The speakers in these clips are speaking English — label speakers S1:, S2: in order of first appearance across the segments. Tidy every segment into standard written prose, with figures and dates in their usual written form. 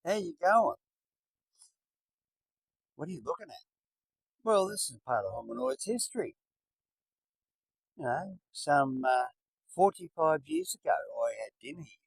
S1: How you going? What are you looking at? Well, this is part of hominoids history. Some 45 years ago, I had dinner here.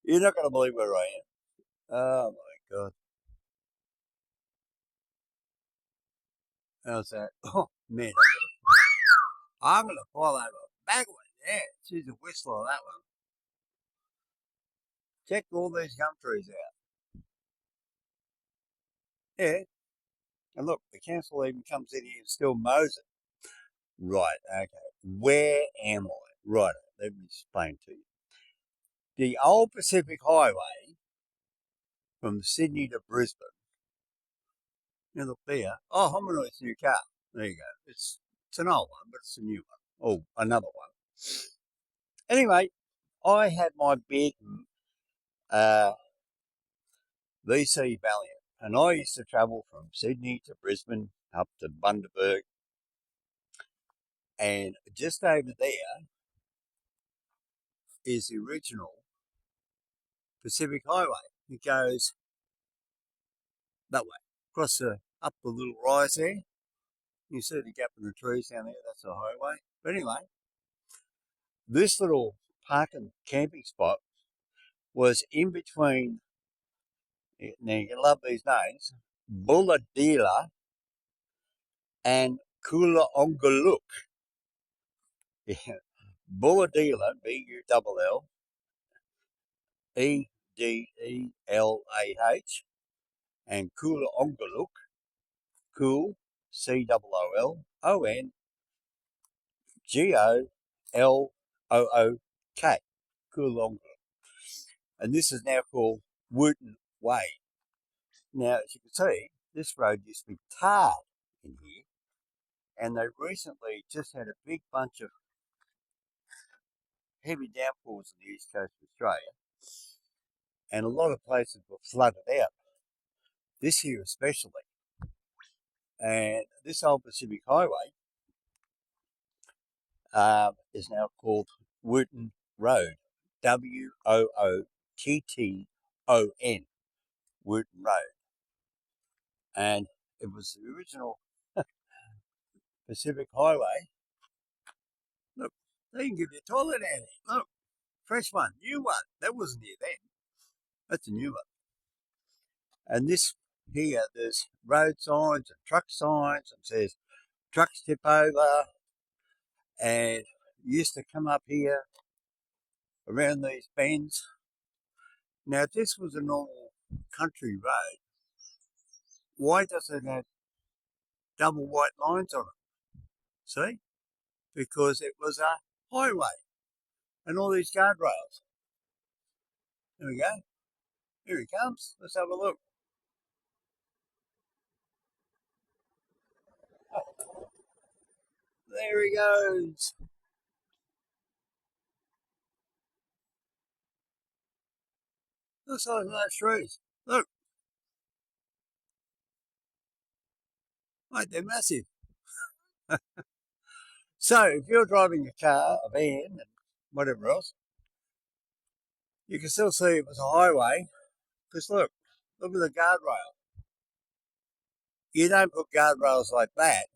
S1: You're not going to believe where I am. Oh my God. How's that? Oh man, I'm going to fall over backwards. Yeah, she's a whistler, that one. Check all these gum trees out. Yeah, and look, the council even comes in here and still mows it. Right, okay. Where am I? Right, let me explain to you. The old Pacific Highway from Sydney to Brisbane. You look there. Oh, Hominoid's new car. There you go. It's an old one, but it's a new one. Oh, another one. Anyway, I had my big uh, VC Valiant, and I used to travel from Sydney to Brisbane up to Bundaberg, and just over there is the original Pacific Highway. It goes that way, across up the little rise there. You see the gap in the trees down there. That's the highway. But anyway, this little parking camping spot was in between, now you love these names, Bulahdelah and Coolongaluk. Yeah. Bulahdelah, Budedelah, and Coolongaluk, Cool, Coolongolok, Coolongaluk. And this is now called Wootten Way. Now, as you can see, this road used to be tarred in here, and they recently just had a big bunch of heavy downpours on the east coast of Australia, and a lot of places were flooded out. This here especially. And this old Pacific Highway is now called Wootten Road, Wootton, Wootten Road. And it was the original Pacific Highway. Look, they can give you a toilet out there. Look, fresh one, new one. That wasn't here then. That's a new one. And this here, there's road signs and truck signs, and says trucks tip over, and used to come up here around these bends. Now, if this was a normal country road, why does it have double white lines on it? See? Because it was a highway and all these guardrails. There we go. Here he comes. Let's have a look. There he goes. Looks like those trees. Look, mate, they're massive. So if you're driving a car, a van, and whatever else, you can still see it was a highway. Because look at the guardrail. You don't put guardrails like that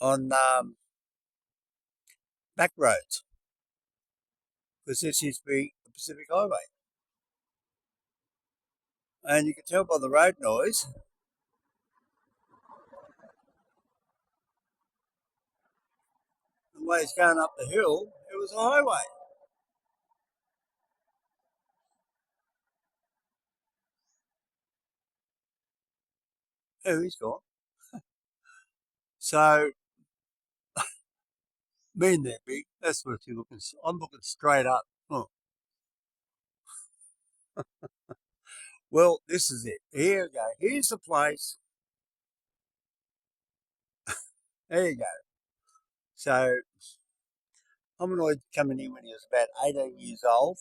S1: on back roads, because this used to be the Pacific Highway. And you can tell by the road noise, the way it's going up the hill, it was a highway. Oh, he's gone. So, me and that big, that's what you're looking. I'm looking straight up. Oh. Well, this is it. Here we go. Here's the place. There you go. So, Hominoid coming in when he was about 18 years old,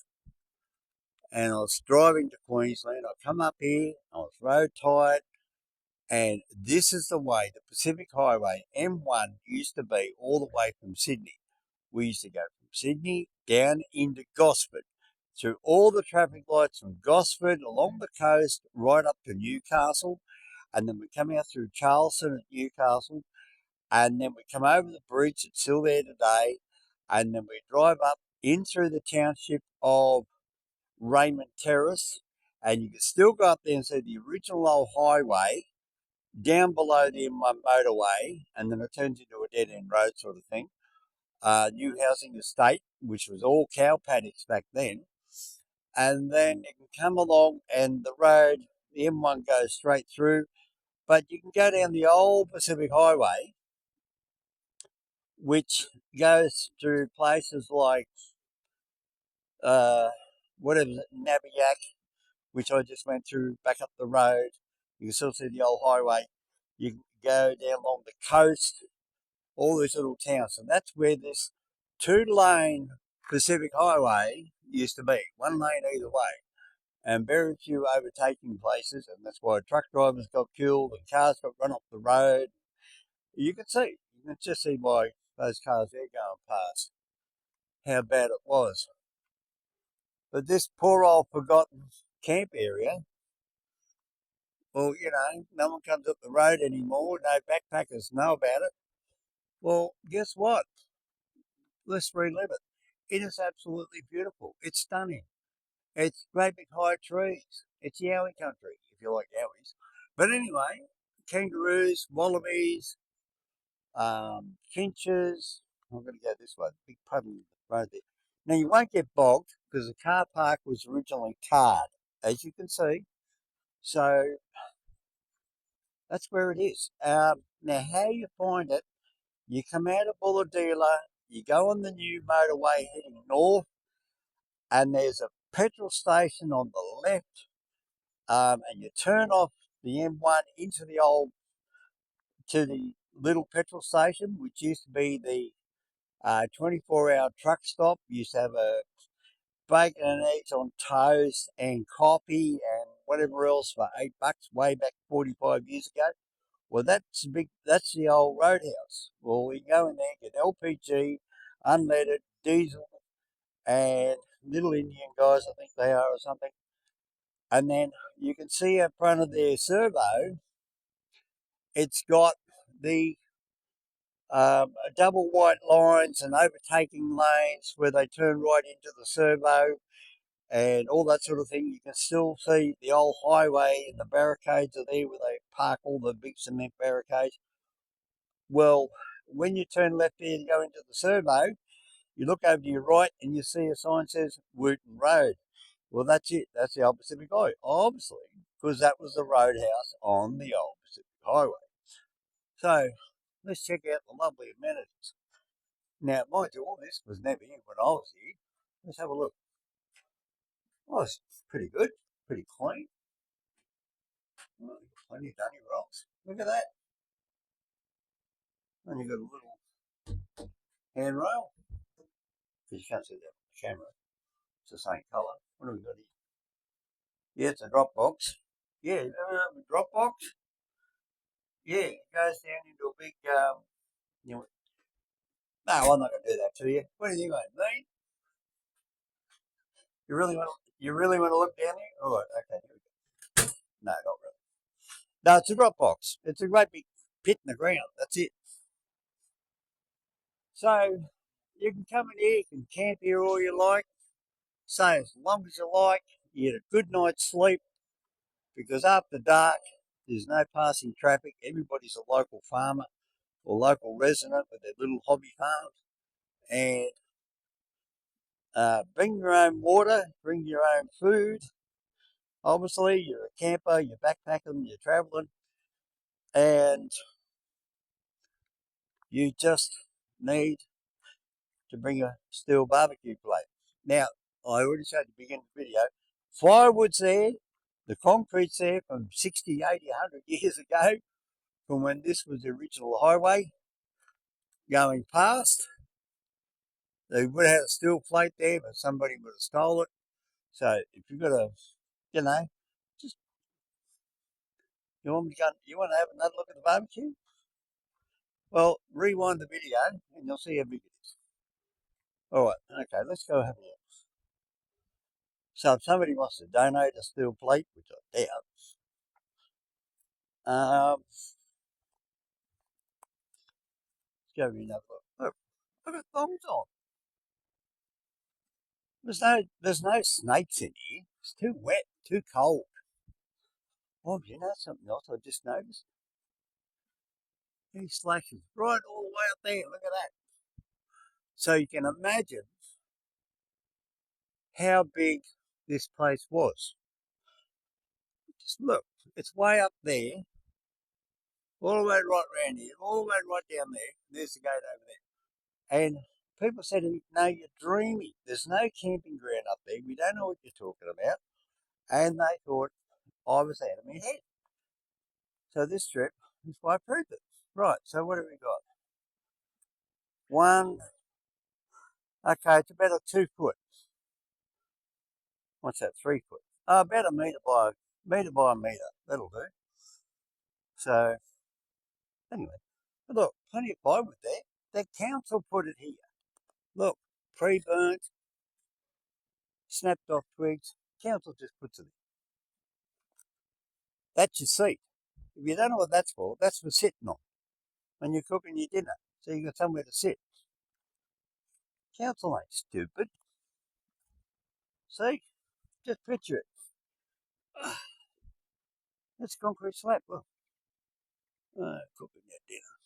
S1: and I was driving to Queensland. I come up here, I was road tired, and this is the way the Pacific Highway M1 used to be all the way from Sydney. We used to go from Sydney down into Gosford, through all the traffic lights from Gosford along the coast right up to Newcastle, and then we come out through Charleston at Newcastle, and then we come over the bridge that's still there today, and then we drive up in through the township of Raymond Terrace, and you can still go up there and see the original old highway down below the M1 motorway, and then it turns into a dead-end road sort of thing. New housing estate, which was all cow paddocks back then, and then you can come along and the road, the M1 goes straight through, but you can go down the old Pacific Highway, which goes through places like whatever, Nabiyak, which I just went through back up the road. You can still see the old highway. You can go down along the coast, all these little towns, and that's where this two-lane Pacific Highway used to be, one lane either way, and very few overtaking places, and that's why truck drivers got killed and cars got run off the road. You can just see why those cars there going past, how bad it was. But this poor old forgotten camp area, well, no one comes up the road anymore. No backpackers know about it. Well, guess what? Let's relive it. It is absolutely beautiful. It's stunning. It's great big high trees. It's yowie country, if you like yowies. But anyway, kangaroos, wallabies, finches. I'm going to go this way. Big puddle in the road there. Now, you won't get bogged because the car park was originally tarred, as you can see. So that's where it is. Now, how you find it, you come out of Bulahdelah, you go on the new motorway heading north, and there's a petrol station on the left, and you turn off the M1 into to the little petrol station, which used to be the 24-hour truck stop. We used to have a bacon and eggs on toast and coffee and whatever else for $8 way back 45 years ago. Well, that's the old roadhouse. Well, we go in there, get LPG, unleaded, diesel, and little Indian guys, I think they are or something. And then you can see in front of their servo, it's got the double white lines and overtaking lanes where they turn right into the servo and all that sort of thing. You can still see the old highway and the barricades are there where they park all the big cement barricades. Well, when you turn left there to go into the servo, you look over to your right and you see a sign that says Wootten Road. Well, that's it. That's the old Pacific Highway, obviously, because that was the roadhouse on the old Pacific Highway. So let's check out the lovely amenities. Now, mind you, all this was never here when I was here. Let's have a look. Oh, it's pretty good, pretty clean. Well, plenty of dunny rocks. Look at that. And you've got a little handrail, because you can't see that on the camera. It's the same colour. What have we got here? Yeah, it's a drop box. Yeah, a drop box. Yeah, it goes down into a big, you know, no, I'm not going to do that to you. What do you think, mate? You really want to look down there? All right, okay, here we go. No, not really. No, it's a drop box. It's a great big pit in the ground. That's it. So you can come in here, you can camp here all you like, stay as long as you like, you get a good night's sleep, because after dark, there's no passing traffic. Everybody's a local farmer or local resident with their little hobby farms. And bring your own water, bring your own food. Obviously, you're a camper, you're backpacking, you're traveling, and you just need to bring a steel barbecue plate. Now, I already said at the beginning of the video, firewood's there, the concrete's there from 60, 80, 100 years ago, from when this was the original highway going past. They would have had a steel plate there, but somebody would have stole it. So if you've got just you want to have another look at the barbecue? Well, rewind the video and you'll see how big it is. All right, okay, let's go have a look. So if somebody wants to donate a steel plate, which I doubt, let's go have another look. Look, I've got thongs on. There's no snakes in here. It's too wet, too cold. Oh, you know something else I just noticed? These slashes right all the way up there. Look at that. So you can imagine how big this place was. Just look, it's way up there, all the way right round here, all the way right down there. There's the gate over there. And people said to me, no, you're dreaming. There's no camping ground up there. We don't know what you're talking about. And they thought I was out of my head. So this trip is why I proved it. Right, so what have we got? One, okay, it's about a 2 foot. What's that, 3 foot? About a metre by a metre. That'll do. So, anyway, look, plenty of plywood there. The council put it here. Look, pre-burnt, snapped off twigs. Council just puts it in. That's your seat. If you don't know what that's for sitting on when you're cooking your dinner. So you got somewhere to sit. Council ain't stupid. See? Just picture it. That's concrete slab. Well, cooking your dinner.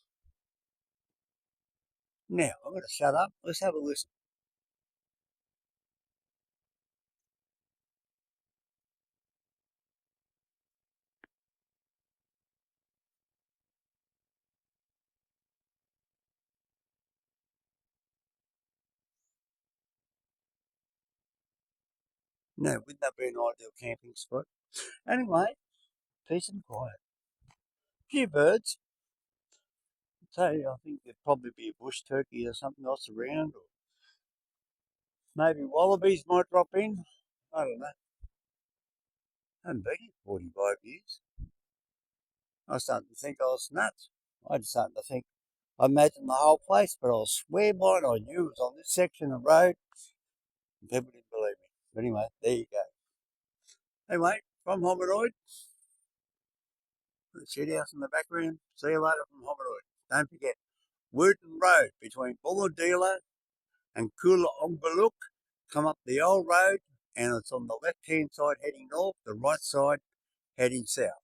S1: Now, I'm going to shut up. Let's have a listen. No, wouldn't that be an ideal camping spot? Anyway, peace and quiet. Few birds. So I think there'd probably be a bush turkey or something else around, or maybe wallabies might drop in. I don't know. I haven't been here 45 years. I was starting to think I was nuts. I was starting to think I imagined the whole place, but I'll swear by it. I knew it was on this section of road. And people didn't believe me. But anyway, there you go. Anyway, from Hominoid, the shed house in the background. See you later from Hominoid. Don't forget, Wootten Road between Bulahdelah and Coolongbaluk. Come up the old road, and it's on the left-hand side heading north, the right side heading south.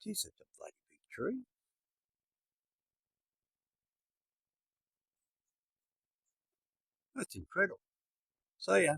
S1: Geez, it's a bloody big tree. That's incredible. See ya.